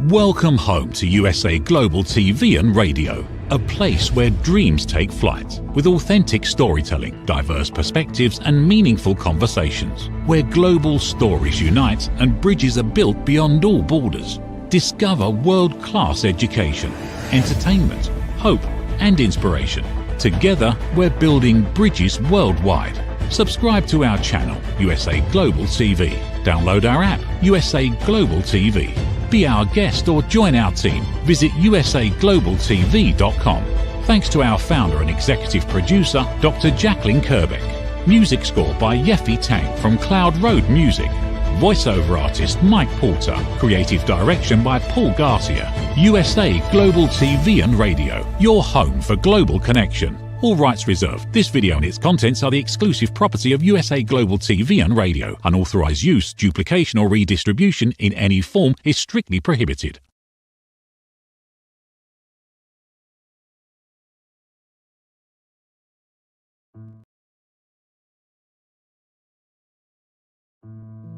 Welcome home to USA Global TV and Radio, a place where dreams take flight, with authentic storytelling, diverse perspectives and meaningful conversations, where global stories unite and bridges are built beyond all borders. Discover world-class education, entertainment, hope and inspiration. Together, we're building bridges worldwide. Subscribe to our channel, USA Global TV. Download our app, USA Global TV. Be our guest or join our team. Visit usaglobaltv.com. Thanks to our founder and executive producer, Dr. Jacqueline Kerbeck. Music score by Yeffy Tang from Cloud Road Music. Voiceover artist Mike Porter. Creative direction by Paul Garcia. USA Global TV and Radio. Your home for global connection. All rights reserved. This video and its contents are the exclusive property of USA Global TV and Radio. Unauthorized use, duplication or redistribution in any form is strictly prohibited.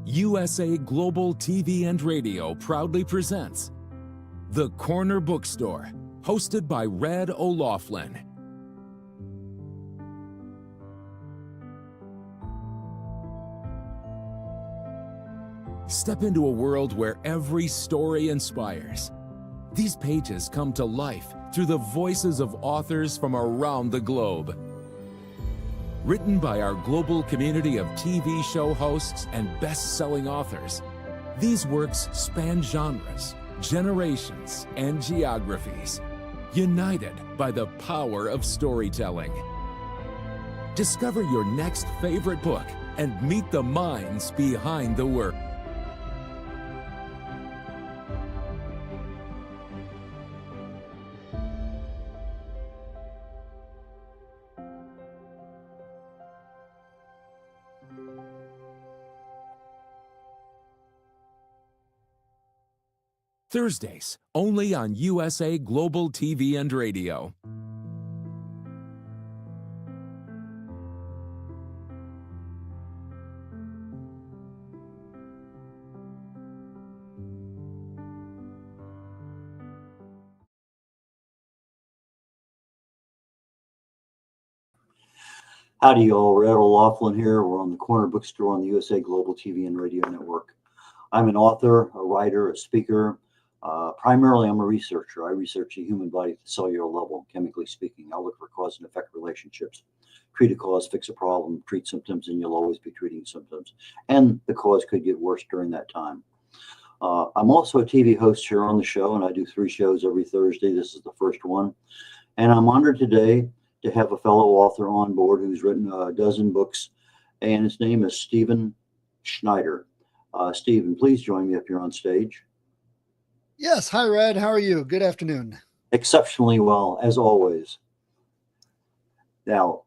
USA Global TV and Radio proudly presents The Corner Bookstore, hosted by red.olaughlin. Step into a world where every story inspires. These pages come to life through the voices of authors from around the globe. Written by our global community of TV show hosts and best-selling authors, these works span genres, generations, and geographies, united by the power of storytelling. Discover your next favorite book and meet the minds behind the work. Thursdays, only on USA Global TV and Radio. Howdy, y'all. Red O'Laughlin here. We're on the Corner Bookstore on the USA Global TV and Radio Network. I'm an author, a writer, a speaker. Primarily, I'm a researcher. I research the human body at the cellular level, chemically speaking. I look for cause and effect relationships. Treat a cause, fix a problem, treat symptoms, and you'll always be treating symptoms. And the cause could get worse during that time. I'm also a TV host here on the show, and I do 3 shows every Thursday. This is the first one. And I'm honored today to have a fellow author on board who's written a dozen books, and his name is Stephen Schneider. Stephen, please join me up here on stage. Yes. Hi, Red. How are you? Good afternoon. Exceptionally well, as always. Now,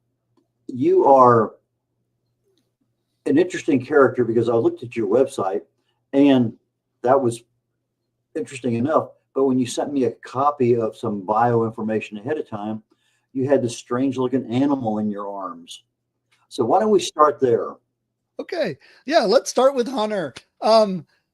you are an interesting character because I looked at your website, and that was interesting enough. But when you sent me a copy of some bio information ahead of time, you had this strange looking animal in your arms. So why don't we start there? Okay. Yeah, let's start with Hunter.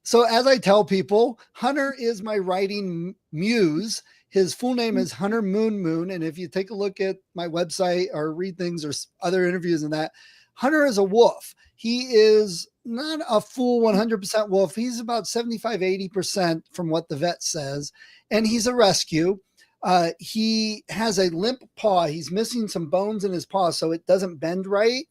So as I tell people, Hunter is my writing muse. His full name is Hunter Moon. And if you take a look at my website or read things or other interviews and that, Hunter is a wolf. He is not a full 100% wolf. He's about 75, 80% from what the vet says. And he's a rescue. He has a limp paw. He's missing some bones in his paw, so it doesn't bend right.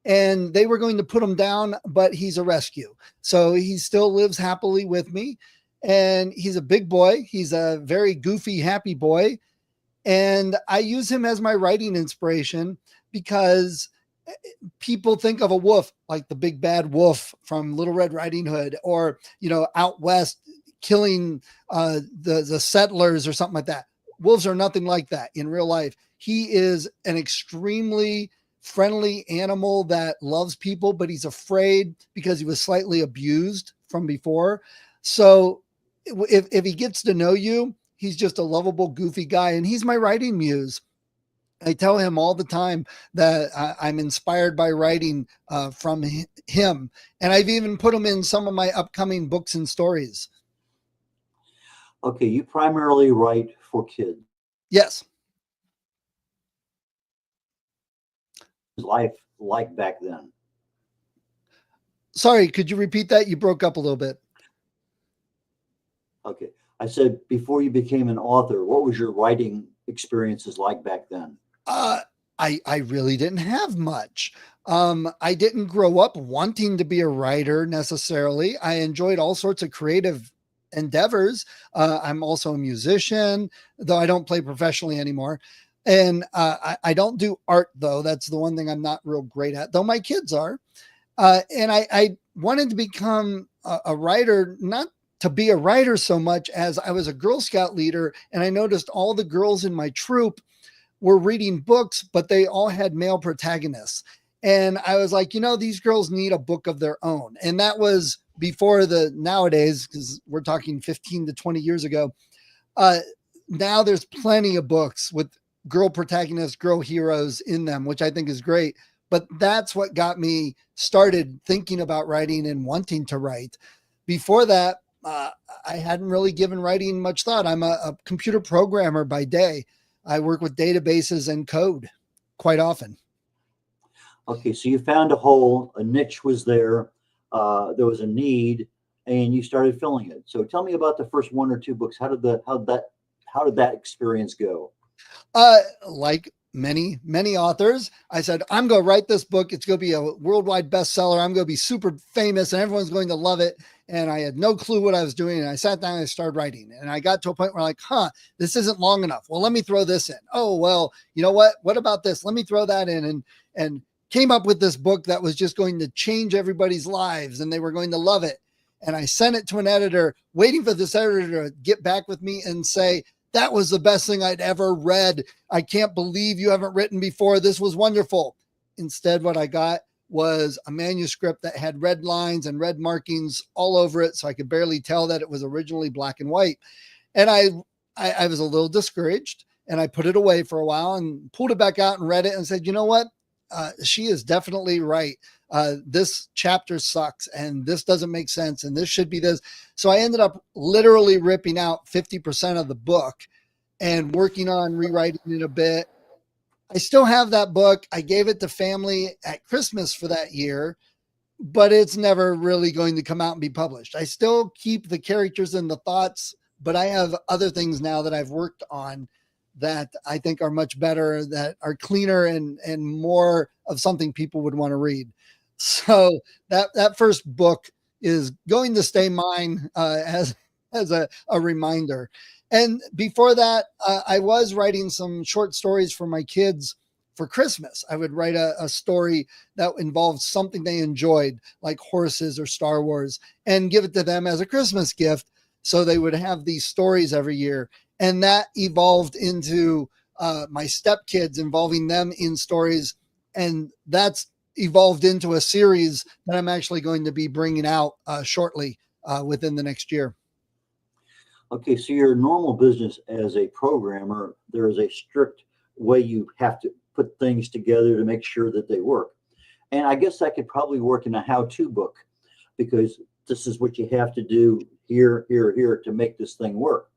And they were going to put him down, but he's a rescue. So he still lives happily with me. And he's a big boy. He's a very goofy, happy boy. And I use him as my writing inspiration because people think of a wolf like the big bad wolf from Little Red Riding Hood, or, you know, out west killing the settlers or something like that. Wolves are nothing like that in real life. He is an extremely friendly animal that loves people, but he's afraid because he was slightly abused from before. So if he gets to know you, he's just a lovable, goofy guy. And he's my writing muse. I tell him all the time that I'm inspired by writing from him. And I've even put him in some of my upcoming books and stories. Okay, you primarily write for kids. Yes. Life like back then? Sorry, could you repeat that? You broke up a little bit. Okay, I said before you became an author, what was your writing experiences like back then? Uh, I really didn't have much. I didn't grow up wanting to be a writer necessarily. I enjoyed all sorts of creative endeavors. I'm also a musician, though I don't play professionally anymore. And I don't do art, though. That's the one thing I'm not real great at, though my kids are. And I wanted to become a writer, not to be a writer so much as I was a Girl Scout leader. And I noticed all the girls in my troop were reading books, but they all had male protagonists. And I was like, these girls need a book of their own. And that was before the nowadays, because we're talking 15 to 20 years ago. Now there's plenty of books with girl protagonists, girl heroes in them, which I think is great. But that's what got me started thinking about writing and wanting to write. Before that, I hadn't really given writing much thought. I'm a computer programmer by day. I work with databases and code quite often. Okay, so you found a hole, a niche was there, there was a need, and you started filling it. So tell me about the first one or two books. How did that experience go? Like many authors, I said, I'm going to write this book. It's going to be a worldwide bestseller. I'm going to be super famous and everyone's going to love it. And I had no clue what I was doing. And I sat down and I started writing. And I got to a point where this isn't long enough. Well, let me throw this in. Oh, well, you know what? What about this? Let me throw that in, and came up with this book that was just going to change everybody's lives and they were going to love it. And I sent it to an editor, waiting for this editor to get back with me and say, that was the best thing I'd ever read. I can't believe you haven't written before. This was wonderful. Instead, what I got was a manuscript that had red lines and red markings all over it. So I could barely tell that it was originally black and white. And I was a little discouraged and I put it away for a while and pulled it back out and read it and said, you know what? She is definitely right. This chapter sucks and this doesn't make sense and this should be this. So I ended up literally ripping out 50% of the book and working on rewriting it a bit. I still have that book. I gave it to family at Christmas for that year, but it's never really going to come out and be published. I still keep the characters and the thoughts, but I have other things now that I've worked on that I think are much better, that are cleaner and more of something people would want to read. So that first book is going to stay mine as a reminder. And before that, I was writing some short stories for my kids for Christmas. I would write a story that involved something they enjoyed, like horses or Star Wars, and give it to them as a Christmas gift. So they would have these stories every year. And that evolved into my stepkids, involving them in stories. And that's evolved into a series that I'm actually going to be bringing out shortly within the next year. Okay, so your normal business as a programmer, there is a strict way you have to put things together to make sure that they work. And I guess that could probably work in a how-to book, because this is what you have to do here to make this thing work.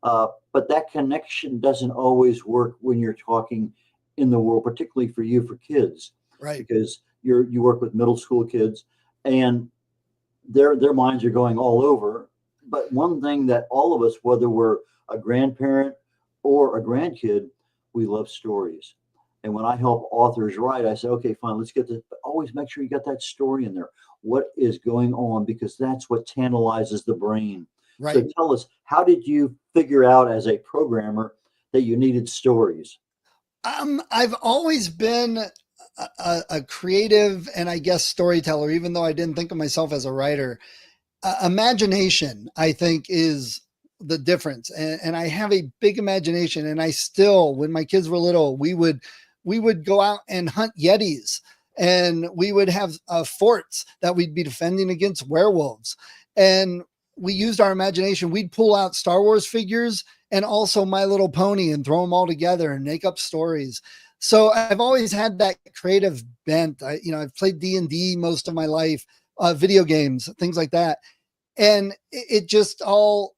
But that connection doesn't always work when you're talking in the world, particularly for you, for kids, right? Because you work with middle school kids, and their minds are going all over. But one thing that all of us, whether we're a grandparent or a grandkid, we love stories. And when I help authors write, I say, okay, fine, let's get this. But always make sure you got that story in there. What is going on? Because that's what tantalizes the brain. Right. So tell us, how did you figure out as a programmer that you needed stories? I've always been a creative and I guess storyteller, even though I didn't think of myself as a writer. Imagination, I think, is the difference. And I have a big imagination. And I still, when my kids were little, we would go out and hunt Yetis, and we would have forts that we'd be defending against werewolves. And we used our imagination. We'd pull out Star Wars figures and also My Little Pony and throw them all together and make up stories. So I've always had that creative bent. I've played D&D most of my life, video games, things like that. And it just all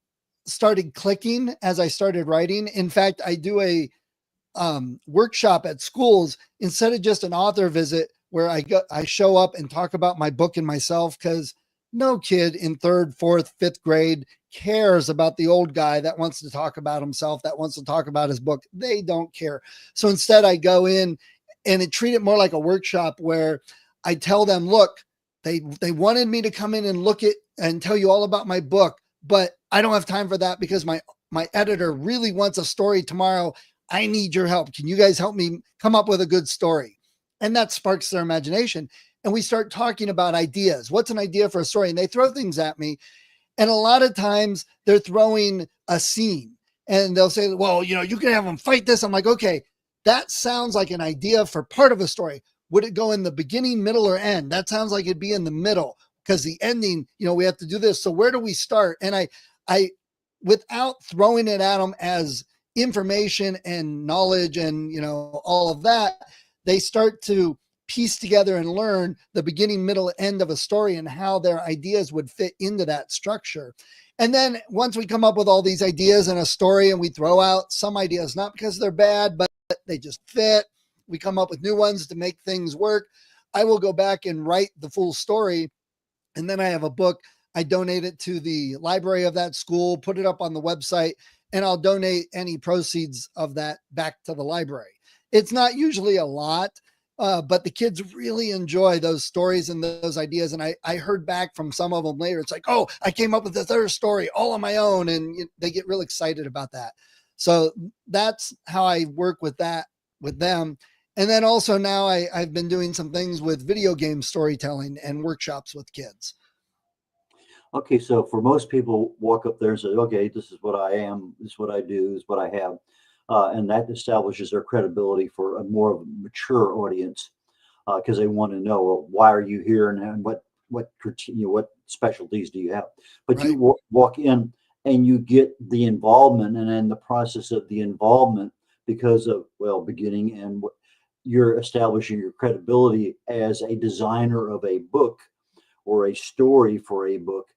started clicking as I started writing. In fact, I do a workshop at schools instead of just an author visit where I show up and talk about my book and myself, because no kid in 3rd, 4th, 5th grade cares about the old guy that wants to talk about himself, that wants to talk about his book. They don't care. So instead I go in and treat it more like a workshop where I tell them, look, they wanted me to come in and look at and tell you all about my book, but I don't have time for that because my editor really wants a story tomorrow. I need your help. Can you guys help me come up with a good story? And that sparks their imagination. And we start talking about ideas. What's an idea for a story? And they throw things at me. And a lot of times they're throwing a scene and they'll say, well, you can have them fight this. I'm like, okay, that sounds like an idea for part of a story. Would it go in the beginning, middle, or end? That sounds like it'd be in the middle, because the ending, we have to do this. So where do we start? And I, without throwing it at them as information and knowledge and, all of that, they start to piece together and learn the beginning, middle, end of a story and how their ideas would fit into that structure. And then once we come up with all these ideas in a story and we throw out some ideas, not because they're bad, but they just fit, we come up with new ones to make things work. I will go back and write the full story. And then I have a book. I donate it to the library of that school, put it up on the website, and I'll donate any proceeds of that back to the library. It's not usually a lot, but the kids really enjoy those stories and those ideas. And I heard back from some of them later. It's like, oh, I came up with this other story all on my own. And they get real excited about that. So that's how I work with that with them. And then also now I've been doing some things with video game storytelling and workshops with kids. Okay, so for most people, walk up there and say, okay, this is what I am, this is what I do, this is what I have. And that establishes their credibility for a more of a mature audience, because they want to know, well, why are you here, and what specialties do you have? But Right. you walk in and you get the involvement, and then the process of the involvement, because of, beginning, and you're establishing your credibility as a designer of a book or a story for a book.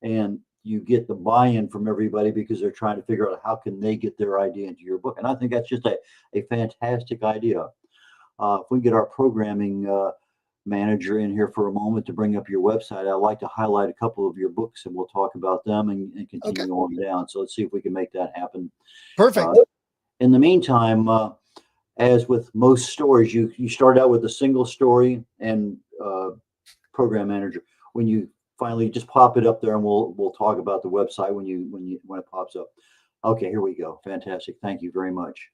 And you get the buy-in from everybody because they're trying to figure out how can they get their idea into your book. And I think that's just a fantastic idea. If we get our programming manager in here for a moment to bring up your website, I'd like to highlight a couple of your books and we'll talk about them and continue on down. So let's see if we can make that happen. Perfect. In the meantime, as with most stories, you start out with a single story, and program manager, when you finally just pop it up there, and we'll talk about the website when it pops up. Okay, here we go. Fantastic. Thank you very much.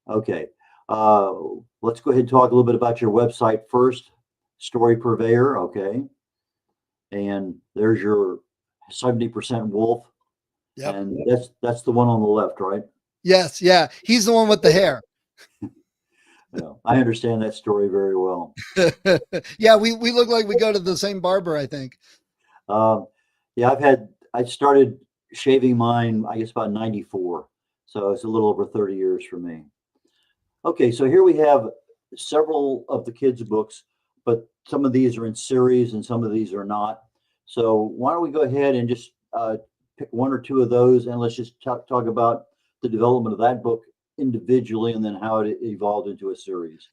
Okay, let's go ahead and talk a little bit about your website first. Story Purveyor. Okay, and there's your 70% wolf. Yep. And that's the one on the left, right? Yes. Yeah. He's the one with the hair. Well, I understand that story very well. Yeah, we look like we go to the same barber, I think. Yeah, I started shaving mine, I guess, about 94. So it's a little over 30 years for me. Okay, so here we have several of the kids' books, but some of these are in series and some of these are not. So why don't we go ahead and just pick one or two of those, and let's just talk about the development of that book individually and then how it evolved into a series.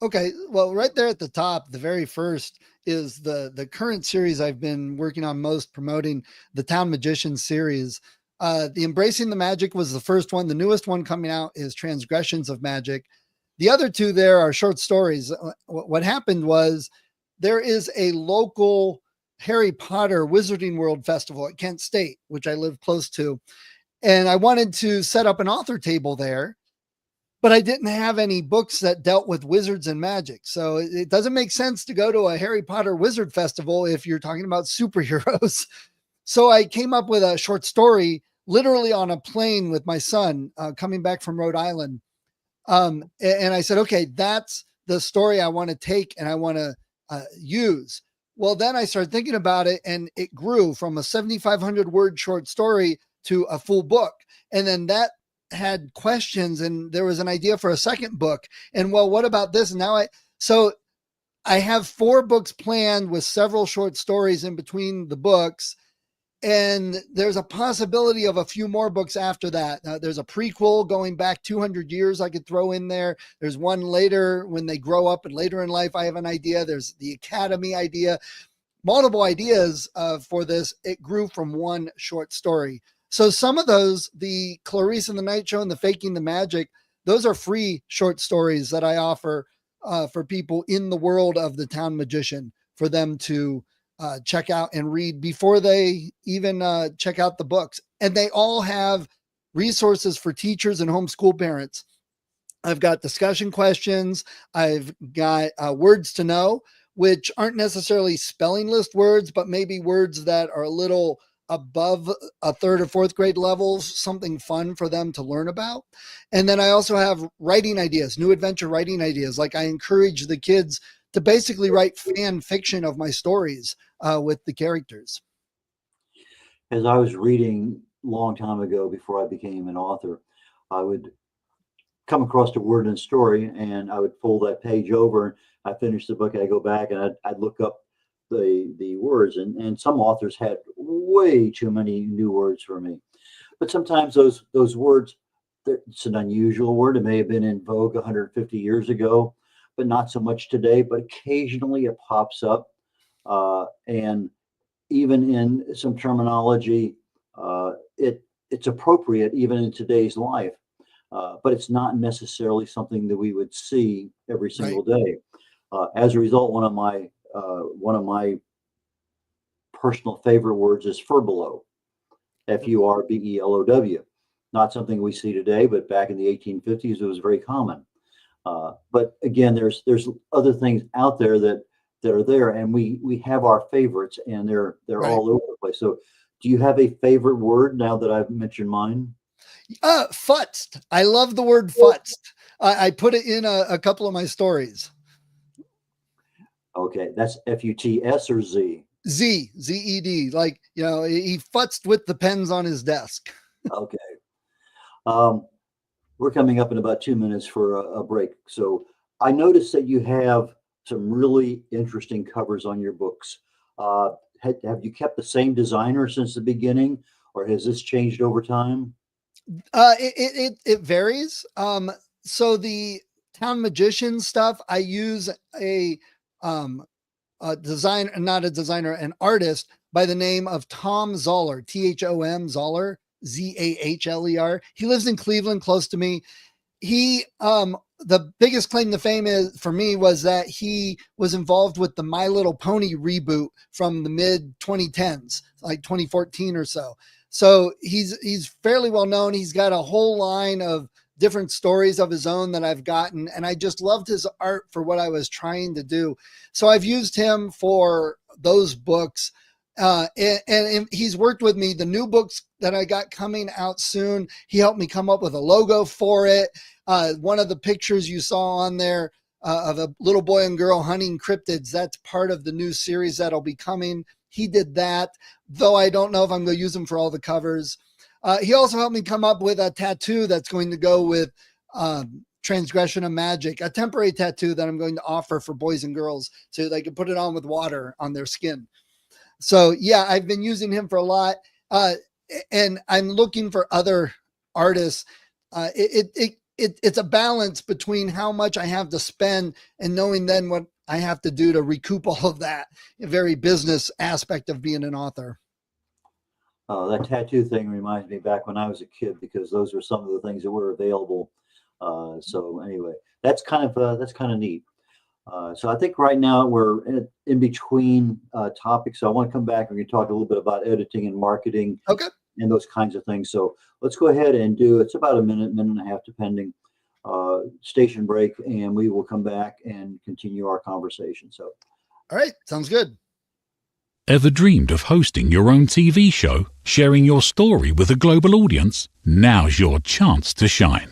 Okay, well, right there at the top, the very first is the current series I've been working on most, promoting, the Town Magician series. The Embracing the Magic was the first one. The newest one coming out is Transgressions of Magic. The other two there are short stories. What happened was there is a local Harry Potter Wizarding World Festival at Kent State, which I live close to. And I wanted to set up an author table there, but I didn't have any books that dealt with wizards and magic. So it doesn't make sense to go to a Harry Potter Wizard Festival if you're talking about superheroes. So I came up with a short story, literally on a plane with my son coming back from Rhode Island. And I said, okay, that's the story I want to take and I want to use. Well, then I started thinking about it, and it grew from a 7,500 word short story to a full book. And then that had questions, and there was an idea for a second book. And well, what about this? And now I have 4 books planned with several short stories in between the books. And there's a possibility of a few more books after that. There's a prequel going back 200 years I could throw in there. There's one later when they grow up and later in life. I have an idea. There's the Academy idea. Multiple ideas for this. It grew from one short story. So some of those, the Clarice and the Night Show and the Faking the Magic, those are free short stories that I offer for people in the world of the Town Magician for them to check out and read before they even check out the books. And they all have resources for teachers and homeschool parents. I've got discussion questions. I've got words to know, which aren't necessarily spelling list words, but maybe words that are a little above a third or fourth grade levels, something fun for them to learn about. And then I also have writing ideas, new adventure writing ideas. Like I encourage the kids to basically write fan fiction of my stories with the characters. As I was reading a long time ago before I became an author, I would come across a word in a story and I would fold that page over. I finished the book, I'd go back and I'd look up the words, and some authors had way too many new words for me. But sometimes those words, it's an unusual word. It may have been in vogue 150 years ago, but not so much today. But occasionally it pops up, and even in some terminology, it's appropriate even in today's life. But it's not necessarily something that we would see every single day. As a result, one of my personal favorite words is furbelow, F-U-R-B-E-L-O-W. Not something we see today, but back in the 1850s, it was very common. But again, there's other things out there that are there, and we have our favorites, and they're all over the place. So, do you have a favorite word now that I've mentioned mine? Futzed. I love the word futzed. I put it in a couple of my stories. Okay, that's F-U-T-S or Z? Z-E-D. Like, he futzed with the pens on his desk. Okay. We're coming up in about 2 minutes for a break. So I noticed that you have some really interesting covers on your books. Have you kept the same designer since the beginning, or has this changed over time? It varies. So the Town Magician stuff, I use an artist by the name of Tom Zoller, T-H-O-M Zoller, Z-A-H-L-E-R. He lives in Cleveland, close to me. He, the biggest claim to fame for me was that he was involved with the My Little Pony reboot from the mid 2010s, like 2014 or so. So he's fairly well known. He's got a whole line of different stories of his own that I've gotten, and I just loved his art for what I was trying to do. So I've used him for those books, and he's worked with me. The new books that I got coming out soon, he helped me come up with a logo for it. One of the pictures you saw on there of a little boy and girl hunting cryptids, that's part of the new series that'll be coming. He did that, though I don't know if I'm going to use him for all the covers. He also helped me come up with a tattoo that's going to go with Transgression of Magic, a temporary tattoo that I'm going to offer for boys and girls so they can put it on with water on their skin. So yeah, I've been using him for a lot. And I'm looking for other artists. It's a balance between how much I have to spend and knowing then what I have to do to recoup all of that, a very business aspect of being an author. That tattoo thing reminds me back when I was a kid, because those were some of the things that were available. So anyway, that's kind of neat. So I think right now we're in between topics. So I want to come back and we can talk a little bit about editing and marketing, okay, and those kinds of things. So let's go ahead and it's about a minute and a half, depending, station break, and we will come back and continue our conversation. So, all right, sounds good. Ever dreamed of hosting your own TV show, sharing your story with a global audience? Now's your chance to shine.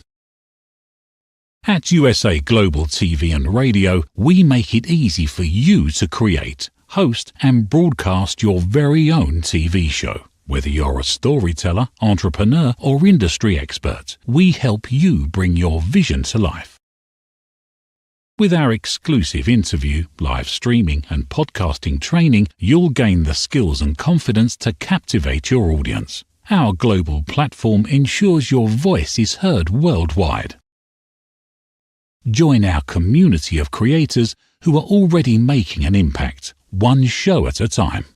At USA Global TV and Radio, we make it easy for you to create, host, and broadcast your very own TV show. Whether you're a storyteller, entrepreneur, or industry expert, we help you bring your vision to life. With our exclusive interview, live streaming and podcasting training, you'll gain the skills and confidence to captivate your audience. Our global platform ensures your voice is heard worldwide. Join our community of creators who are already making an impact, one show at a time.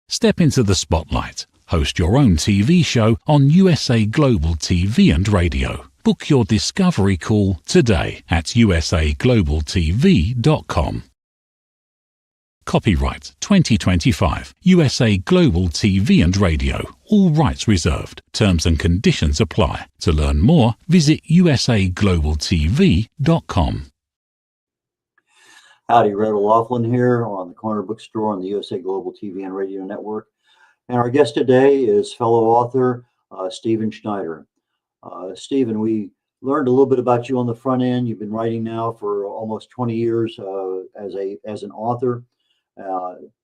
Step into the spotlight. Host your own TV show on USA Global TV and Radio. Book your discovery call today at usaglobaltv.com. Copyright 2025 USA Global TV and Radio. All rights reserved. Terms and conditions apply. To learn more, visit usaglobaltv.com. Howdy, red.olaughlin here on the Corner Bookstore on the USA Global TV and Radio Network. And our guest today is fellow author Stephen Schneider. Stephen, we learned a little bit about you on the front end. You've been writing now for almost 20 years as an author,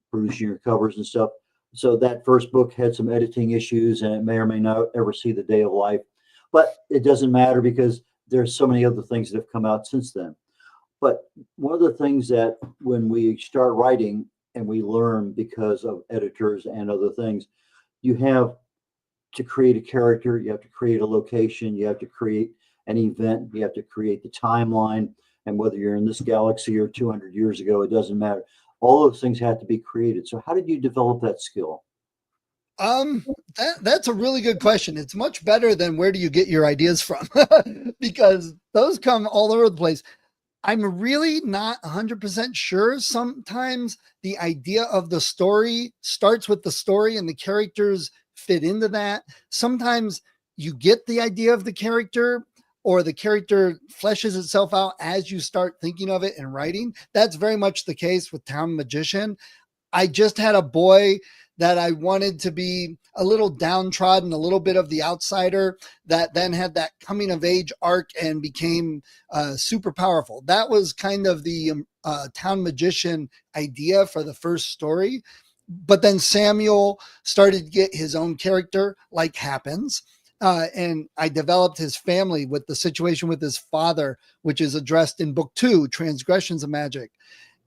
producing your covers and stuff. So that first book had some editing issues, and it may or may not ever see the day of life. But it doesn't matter because there's so many other things that have come out since then. But one of the things that when we start writing and we learn because of editors and other things, you have to create a character, you have to create a location, you have to create an event, you have to create the timeline, and whether you're in this galaxy or 200 years ago, it doesn't matter. All those things have to be created. So how did you develop that skill? That's a really good question. It's much better than where do you get your ideas from? Because those come all over the place. I'm really not 100% sure. Sometimes the idea of the story starts with the story and the characters fit into that. Sometimes you get the idea of the character or the character fleshes itself out as you start thinking of it and writing. That's very much the case with Town Magician. I just had a boy that I wanted to be a little downtrodden, a little bit of the outsider, that then had that coming of age arc and became super powerful. That was kind of the Town Magician idea for the first story. But then Samuel started to get his own character, like happens. And I developed his family with the situation with his father, which is addressed in book 2, Transgressions of Magic.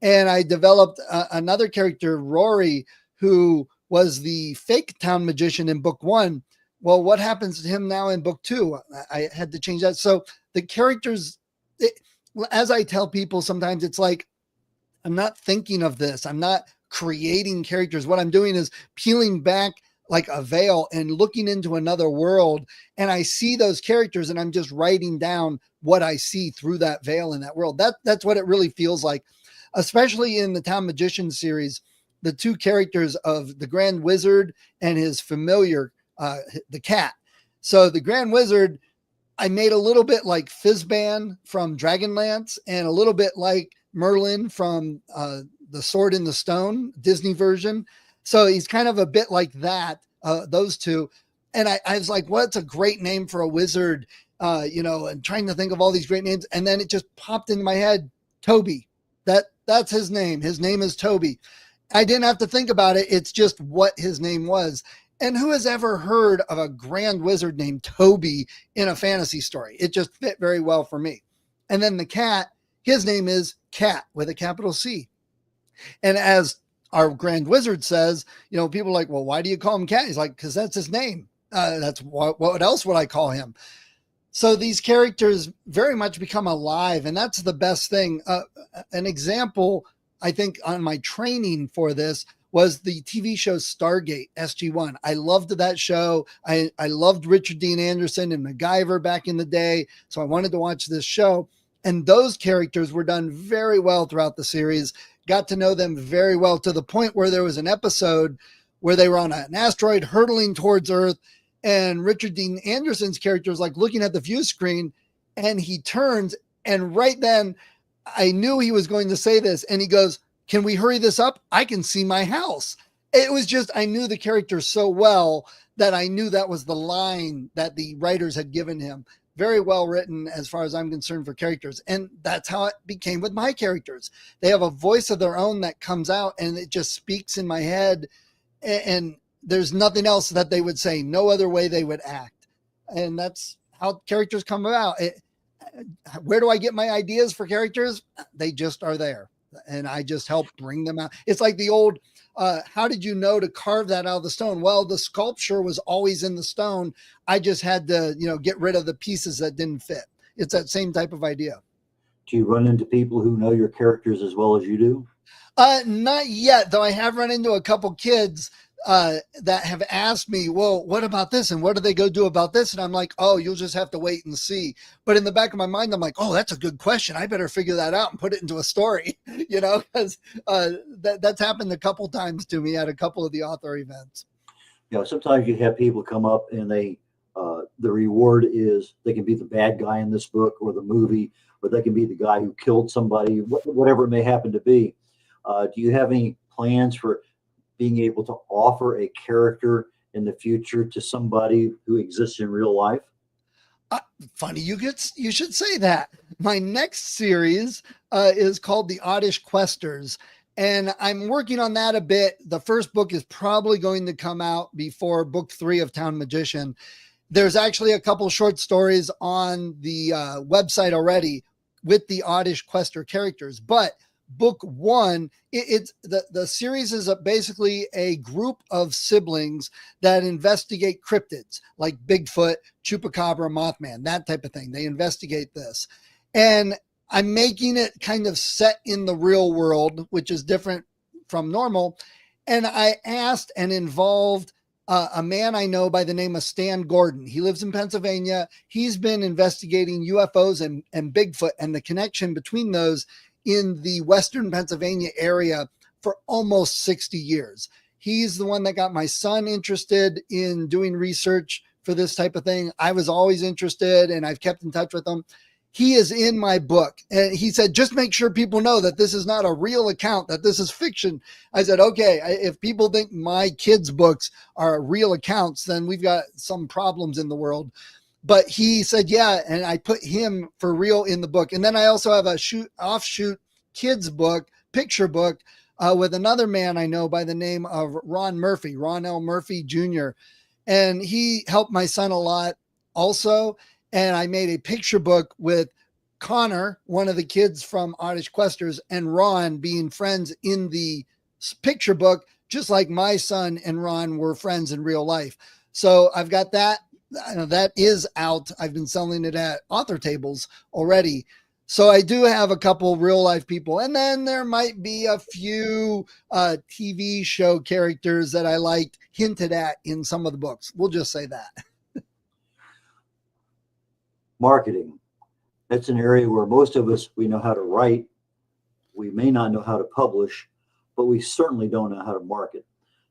And I developed another character, Rory, who was the fake Town Magician in book 1. Well, what happens to him now in book 2? I had to change that. So the characters, as I tell people, sometimes it's like, I'm not thinking of this. I'm not creating characters. What I'm doing is peeling back like a veil and looking into another world. And I see those characters and I'm just writing down what I see through that veil in that world. That's what it really feels like, especially in the Town Magician series. The two characters of the Grand Wizard and his familiar, the cat. So the Grand Wizard, I made a little bit like Fizban from Dragonlance and a little bit like Merlin from The Sword in the Stone, Disney version. So he's kind of a bit like that, those two. And I was like, what's a great name for a wizard? And trying to think of all these great names. And then it just popped into my head, Toby. That's his name. His name is Toby. I didn't have to think about it. It's just what his name was. And who has ever heard of a grand wizard named Toby in a fantasy story? It just fit very well for me. And then the cat, his name is Cat with a capital C. And as our grand wizard says, people are like, well, why do you call him Cat? He's like, because that's his name. That's what else would I call him? So these characters very much become alive. And that's the best thing. An example, I think, on my training for this was the TV show Stargate SG-1. I loved that show. I loved Richard Dean Anderson and MacGyver back in the day. So I wanted to watch this show. And those characters were done very well throughout the series. Got to know them very well to the point where there was an episode where they were on an asteroid hurtling towards Earth. And Richard Dean Anderson's character is like looking at the view screen and he turns, and right then I knew he was going to say this. And he goes, can we hurry this up? I can see my house. It was just, I knew the character so well that I knew that was the line that the writers had given him. Very well written as far as I'm concerned for characters. And that's how it became with my characters. They have a voice of their own that comes out and it just speaks in my head. And there's nothing else that they would say, no other way they would act. And that's how characters come about. Where do I get my ideas for characters? They just are there, and I just help bring them out. It's like the old, how did you know to carve that out of the stone? Well, the sculpture was always in the stone. I just had to, get rid of the pieces that didn't fit. It's that same type of idea. Do you run into people who know your characters as well as you do? Not yet, though I have run into a couple kids that have asked me, well, what about this? And what do they go do about this? And I'm like, oh, you'll just have to wait and see. But in the back of my mind, I'm like, oh, that's a good question. I better figure that out and put it into a story, because that's happened a couple times to me at a couple of the author events. Sometimes you have people come up and the reward is they can be the bad guy in this book or the movie, or they can be the guy who killed somebody, whatever it may happen to be. Do you have any plans for being able to offer a character in the future to somebody who exists in real life? Funny, you should say that. My next series is called The Oddish Questers, and I'm working on that a bit. The first book is probably going to come out before book 3 of Town Magician. There's actually a couple short stories on the website already with the Oddish Quester characters, but book 1, it's the series is basically a group of siblings that investigate cryptids like Bigfoot, Chupacabra, Mothman, that type of thing. They investigate this, and I'm making it kind of set in the real world, which is different from normal. And I asked and involved a man I know by the name of Stan Gordon. He lives in Pennsylvania. He's been investigating UFOs and Bigfoot and the connection between those in the Western Pennsylvania area for almost 60 years. He's the one that got my son interested in doing research for this type of thing. I was always interested, and I've kept in touch with him. He is in my book, and he said, just make sure people know that this is not a real account, that this is fiction. I said, okay, if people think my kids' books are real accounts, then we've got some problems in the world. But he said, yeah, and I put him for real in the book. And then I also have a offshoot kids book, picture book, with another man I know by the name of Ron L. Murphy Jr. And he helped my son a lot also. And I made a picture book with Connor, one of the kids from Oddish Questers, and Ron being friends in the picture book, just like my son and Ron were friends in real life. So I've got that. That is out. I've been selling it at author tables already. So I do have a couple real life people. And then there might be a few TV show characters that I liked hinted at in some of the books. We'll just say that. Marketing. That's an area where most of us, we know how to write. We may not know how to publish, but we certainly don't know how to market.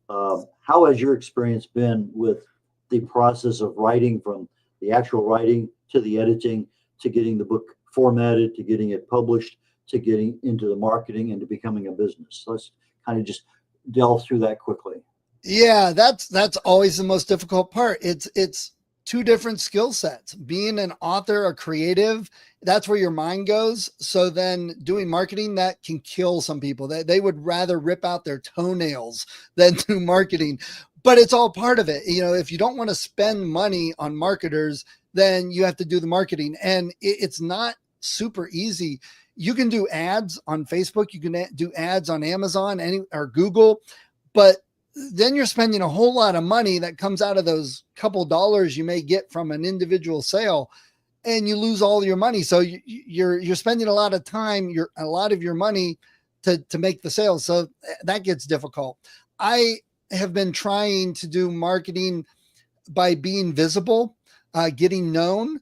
How has your experience been with the process of writing, from the actual writing to the editing, to getting the book formatted, to getting it published, to getting into the marketing and to becoming a business? Let's kind of just delve through that quickly. Yeah, that's always the most difficult part. It's two different skill sets. Being an author, a creative, that's where your mind goes. So then doing marketing, that can kill some people. They would rather rip out their toenails than do marketing. But it's all part of it. If you don't want to spend money on marketers, then you have to do the marketing. And it's not super easy. You can do ads on Facebook. You can do ads on Amazon or Google. But then you're spending a whole lot of money that comes out of those couple dollars you may get from an individual sale, and you lose all your money. So you're spending a lot of time, a lot of your money to make the sales. So that gets difficult. I have been trying to do marketing by being visible, getting known,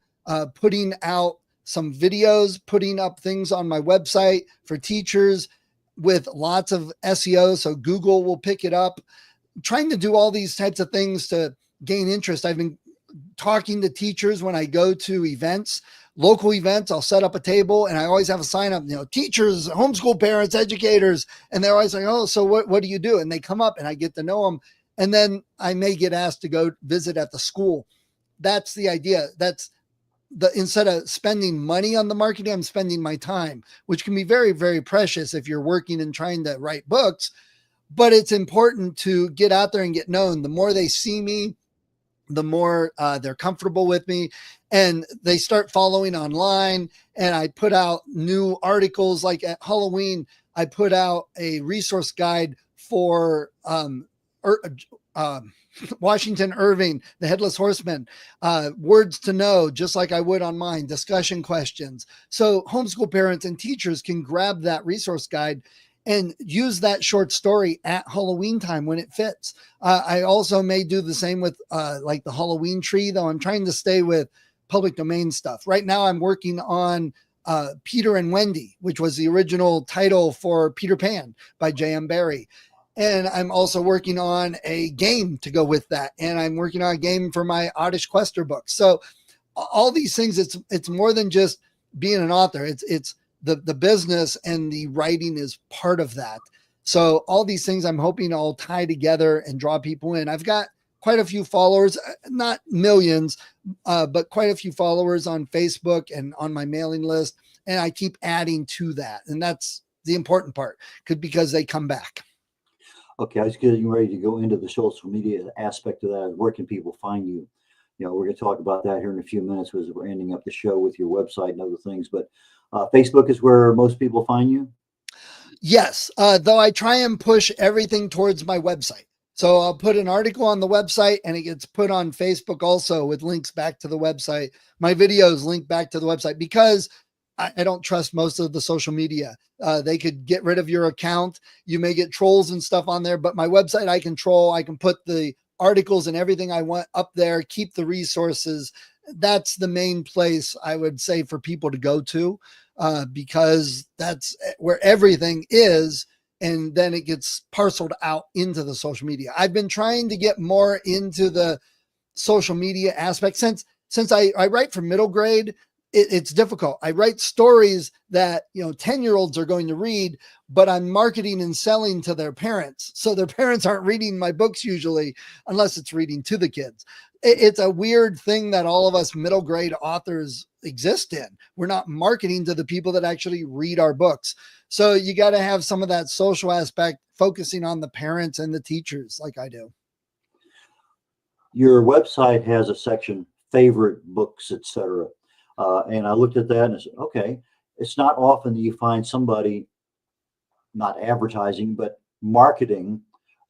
putting out some videos, putting up things on my website for teachers with lots of SEO. So Google will pick it up, trying to do all these types of things to gain interest. I've been talking to teachers when I go to events, local events. I'll set up a table and I always have a sign up, teachers, homeschool parents, educators. And they're always like, oh, so what do you do? And they come up and I get to know them. And then I may get asked to go visit at the school. That's the idea. Instead of spending money on the marketing, I'm spending my time, which can be very, very precious if you're working and trying to write books. But it's important to get out there and get known. The more they see me, the more they're comfortable with me, and they start following online. And I put out new articles. Like at Halloween, I put out a resource guide for Washington Irving, the Headless Horseman, words to know, just like I would on mine, discussion questions. So homeschool parents and teachers can grab that resource guide and use that short story at Halloween time when it fits. I also may do the same with like the Halloween tree, though I'm trying to stay with public domain stuff. Right now I'm working on Peter and Wendy, which was the original title for Peter Pan by J.M. Barrie. And I'm also working on a game to go with that. And I'm working on a game for my Oddish Quester book. So all these things, it's more than just being an author. It's the business, and the writing is part of that. So all these things I'm hoping I'll tie together and draw people in. I've got quite a few followers, not millions, but quite a few followers on Facebook and on my mailing list. And I keep adding to that. And that's the important part, because they come back. Okay, I was getting ready to go into the social media aspect of that. Where can people find you? You know, we're going to talk about that here in a few minutes as we're ending up the show with your website and other things. But Facebook is where most people find you? Yes, though I try and push everything towards my website. So I'll put an article on the website, and it gets put on Facebook also with links back to the website. My videos link back to the website, because I don't trust most of the social media. They could get rid of your account. You may get trolls and stuff on there, but my website I control. I can put the articles and everything I want up there, keep the resources. That's the main place I would say for people to go to, because that's where everything is. And then it gets parceled out into the social media. I've been trying to get more into the social media aspect since I write for middle grade. It's difficult. I write stories that, 10-year-olds are going to read, but I'm marketing and selling to their parents. So their parents aren't reading my books usually, unless it's reading to the kids. It's a weird thing that all of us middle grade authors exist in. We're not marketing to the people that actually read our books. So you got to have some of that social aspect, focusing on the parents and the teachers like I do. Your website has a section, favorite books, etc. And I looked at that and I said, okay, it's not often that you find somebody not advertising, but marketing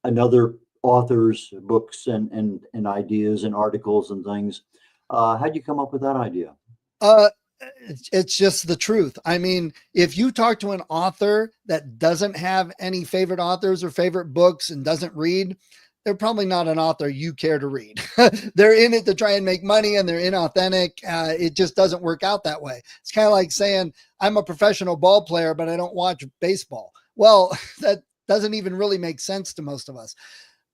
another author's books and ideas and articles and things. How'd you come up with that idea? It's just the truth. I mean, if you talk to an author that doesn't have any favorite authors or favorite books and doesn't read, they're probably not an author you care to read. They're in it to try and make money, and they're inauthentic. It just doesn't work out that way. It's kind of like saying, I'm a professional ball player, but I don't watch baseball. Well, that doesn't even really make sense to most of us.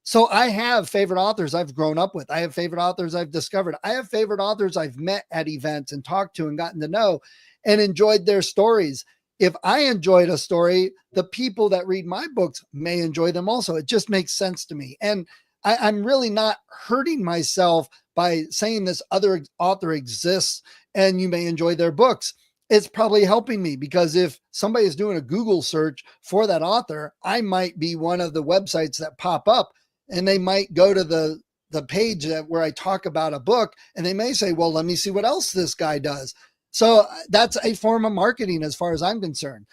So I have favorite authors I've grown up with. I have favorite authors I've discovered. I have favorite authors I've met at events and talked to and gotten to know and enjoyed their stories. If I enjoyed a story, the people that read my books may enjoy them also. It just makes sense to me. And I'm really not hurting myself by saying this other author exists and you may enjoy their books. It's probably helping me, because if somebody is doing a Google search for that author, I might be one of the websites that pop up, and they might go to the page where I talk about a book, and they may say, well, let me see what else this guy does. So that's a form of marketing as far as I'm concerned.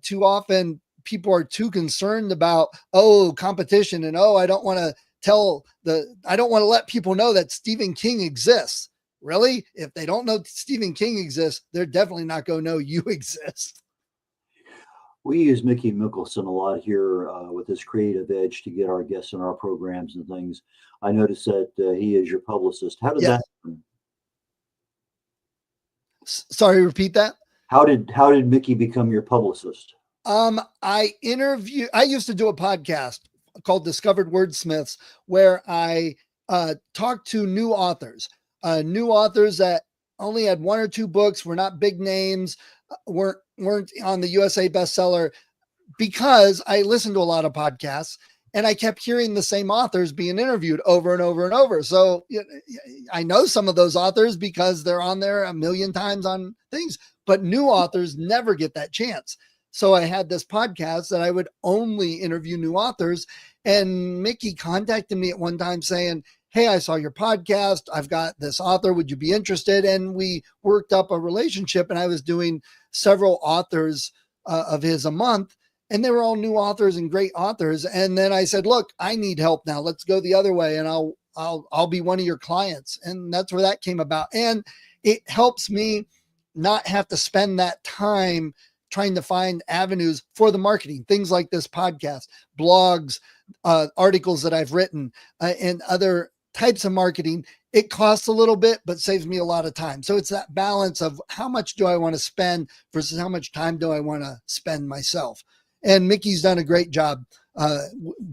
Too often people are too concerned about, competition, and I don't want to let people know that Stephen King exists. Really? If they don't know Stephen King exists, they're definitely not going to know you exist. We use Mickey Mickelson a lot here with his creative edge to get our guests in our programs and things. I noticed that he is your publicist. How did that happen? Sorry, repeat that. How did Mickey become your publicist? I used to do a podcast called Discovered Wordsmiths, where I talked to new authors that only had one or two books, were not big names, weren't on the USA bestseller, because I listened to a lot of podcasts and I kept hearing the same authors being interviewed over and over and over. So I know some of those authors because they're on there a million times on things, but new authors never get that chance. So I had this podcast that I would only interview new authors, and Mickey contacted me at one time saying, hey, I saw your podcast. I've got this author. Would you be interested? And we worked up a relationship, and I was doing several authors of his a month. And they were all new authors and great authors. And then I said, look, I need help now. Let's go the other way. And I'll be one of your clients. And that's where that came about. And it helps me not have to spend that time trying to find avenues for the marketing, things like this podcast, blogs, articles that I've written, and other types of marketing. It costs a little bit, but saves me a lot of time. So it's that balance of how much do I want to spend versus how much time do I want to spend myself. And Mickey's done a great job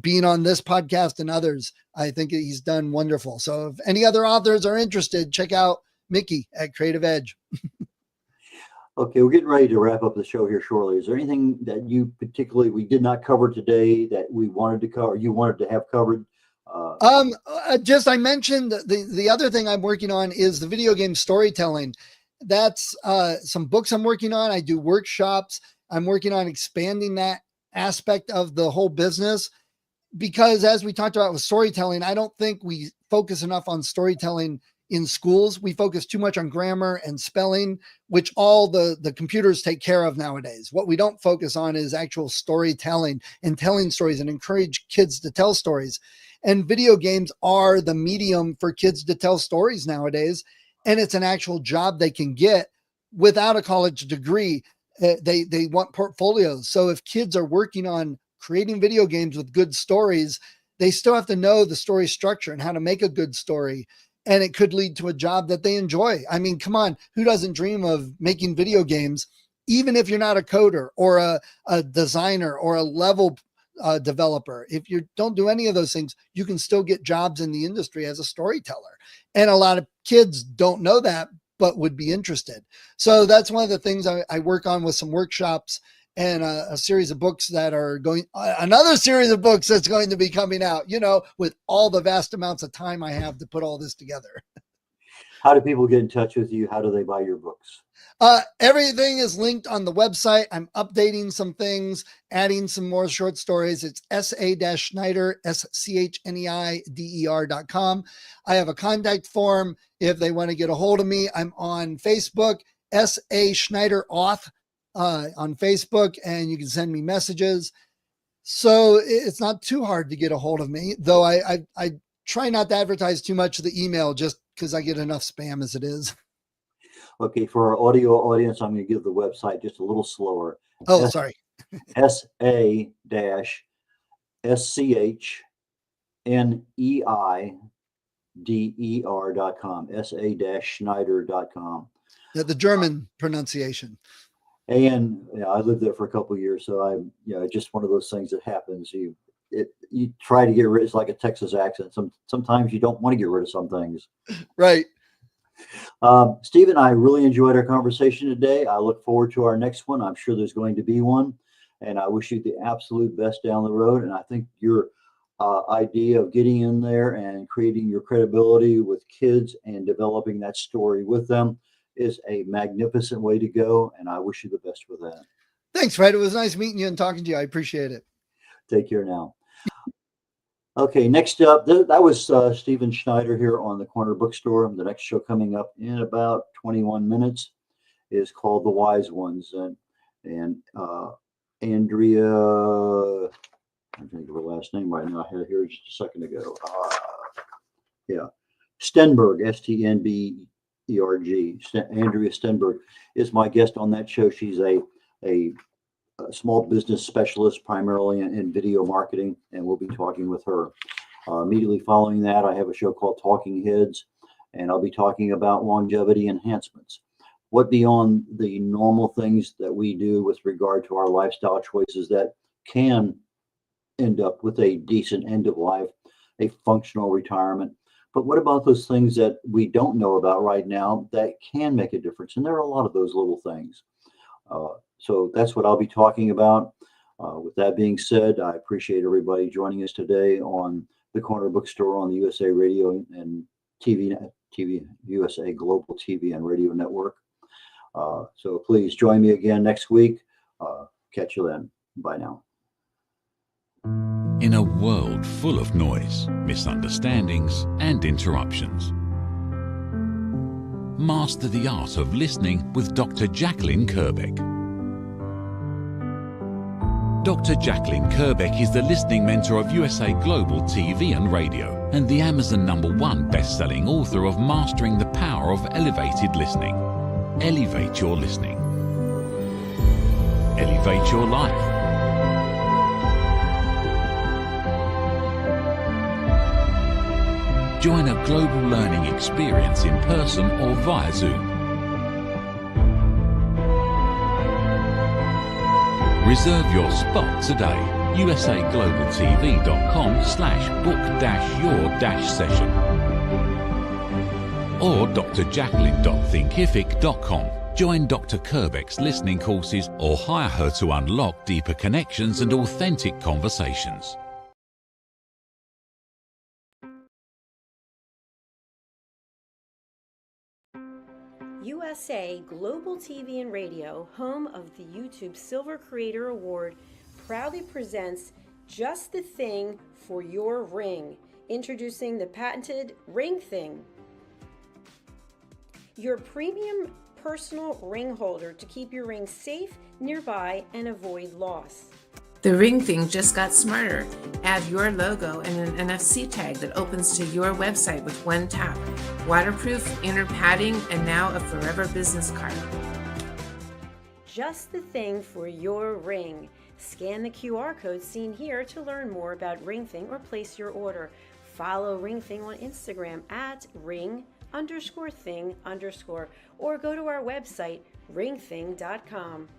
being on this podcast and others. I think he's done wonderful. So if any other authors are interested, check out Mickey at Creative Edge. Okay, we're getting ready to wrap up the show here shortly. Is there anything that we did not cover today that we wanted to cover, you wanted to have covered? I mentioned the other thing I'm working on is the video game storytelling. That's some books I'm working on. I do workshops. I'm working on expanding that aspect of the whole business because, as we talked about with storytelling, I don't think we focus enough on storytelling in schools. We focus too much on grammar and spelling, which all the computers take care of nowadays. What we don't focus on is actual storytelling and telling stories and encourage kids to tell stories. And video games are the medium for kids to tell stories nowadays. And it's an actual job they can get without a college degree. They want portfolios. So if kids are working on creating video games with good stories, they still have to know the story structure and how to make a good story. And it could lead to a job that they enjoy. I mean, come on, who doesn't dream of making video games, even if you're not a coder or a designer or a level developer? If you don't do any of those things, you can still get jobs in the industry as a storyteller. And a lot of kids don't know that, but would be interested. So that's one of the things I work on with some workshops and a series of books that are another series of books that's going to be coming out, with all the vast amounts of time I have to put all this together. How do people get in touch with you? How do they buy your books? Everything is linked on the website. I'm updating some things, adding some more short stories. It's sa-schneider, SCHNEIDER.com. I have a contact form if they want to get a hold of me. I'm on Facebook, S.A. Schneider Auth on Facebook, and you can send me messages. So it's not too hard to get a hold of me, though I try not to advertise too much of the email just because I get enough spam as it is. Okay, for our audio audience, I'm going to give the website just a little slower. Oh, sorry. sa-schneider.com, sa-schneider.com. The German pronunciation. And I lived there for a couple of years, so just one of those things that happens. You try to get rid. It's like a Texas accent. Sometimes you don't want to get rid of some things. Right. Stephen, I really enjoyed our conversation today. I look forward to our next one. I'm sure there's going to be one, and I wish you the absolute best down the road. And I think your idea of getting in there and creating your credibility with kids and developing that story with them is a magnificent way to go. And I wish you the best with that. Thanks, Fred. It was nice meeting you and talking to you. I appreciate it. Take care now. Okay, next up, that was Stephen Schneider here on the Corner Bookstore. The next show coming up in about 21 minutes is called The Wise Ones. And Andrea, I think of her last name right now. I had it here just a second ago. Stenberg, S-T-N-B-E-R-G. Andrea Stenberg is my guest on that show. She's a small business specialist, primarily in video marketing, and we'll be talking with her. Immediately following that, I have a show called Talking Heads, and I'll be talking about longevity enhancements. What beyond the normal things that we do with regard to our lifestyle choices that can end up with a decent end of life, a functional retirement. But what about those things that we don't know about right now that can make a difference? And there are a lot of those little things. So that's what I'll be talking about. With that being said, I appreciate everybody joining us today on the Corner Bookstore on the USA Radio and TV USA Global TV and Radio Network. So please join me again next week. Catch you then. Bye now. in a world full of noise, misunderstandings, and interruptions. Master the art of listening with Dr. Jacqueline Kerbeck. Dr. Jacqueline Kerbeck is the listening mentor of USA Global TV and Radio and the Amazon #1 best-selling author of Mastering the Power of Elevated Listening. Elevate your listening. Elevate your life. Join a global learning experience in person or via Zoom. Reserve your spot today. usaglobaltv.com/book-your-session or drjacqueline.thinkific.com. Join Dr. Kerbeck's listening courses or hire her to unlock deeper connections and authentic conversations. USA Global TV and Radio, home of the YouTube Silver Creator Award, proudly presents Just the Thing for Your Ring, introducing the patented Ring Thing. Your premium personal ring holder to keep your ring safe, nearby, and avoid loss. The Ring Thing just got smarter. Add your logo and an NFC tag that opens to your website with one tap. Waterproof, inner padding, and now a forever business card. Just the thing for your ring. Scan the QR code seen here to learn more about Ring Thing or place your order. Follow Ring Thing on Instagram at ring_thing_ or go to our website ringthing.com.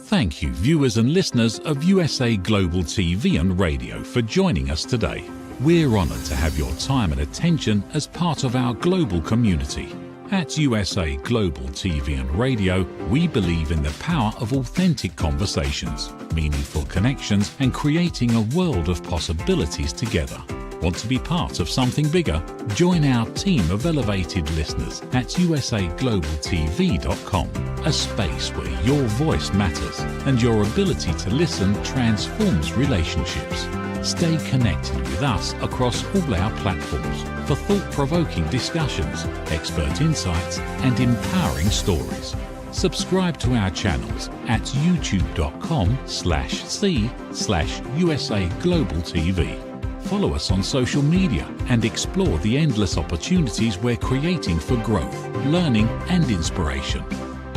Thank you, viewers and listeners of USA Global TV and Radio, for joining us today. We're honored to have your time and attention as part of our global community. At USA Global TV and Radio, we believe in the power of authentic conversations, meaningful connections, and creating a world of possibilities together. Want to be part of something bigger? Join our team of elevated listeners at usaglobaltv.com, a space where your voice matters and your ability to listen transforms relationships. Stay connected with us across all our platforms for thought-provoking discussions, expert insights, and empowering stories. Subscribe to our channels at youtube.com/c/usaglobaltv. Follow us on social media and explore the endless opportunities we're creating for growth, learning, and inspiration.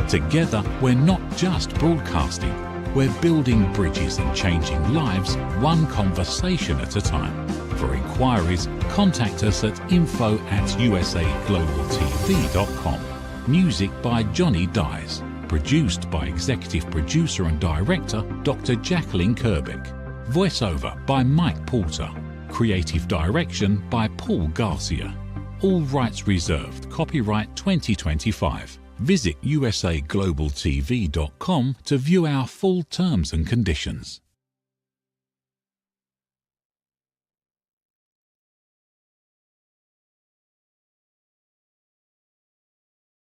Together, we're not just broadcasting, we're building bridges and changing lives one conversation at a time. For inquiries, contact us at info@usaglobaltv.com. Music by Johnny Dies. Produced by Executive Producer and Director Dr. Jacqueline Kerbeck. Voiceover by Mike Porter. Creative direction by Paul Garcia. All rights reserved. Copyright 2025. Visit usaglobaltv.com to view our full terms and conditions.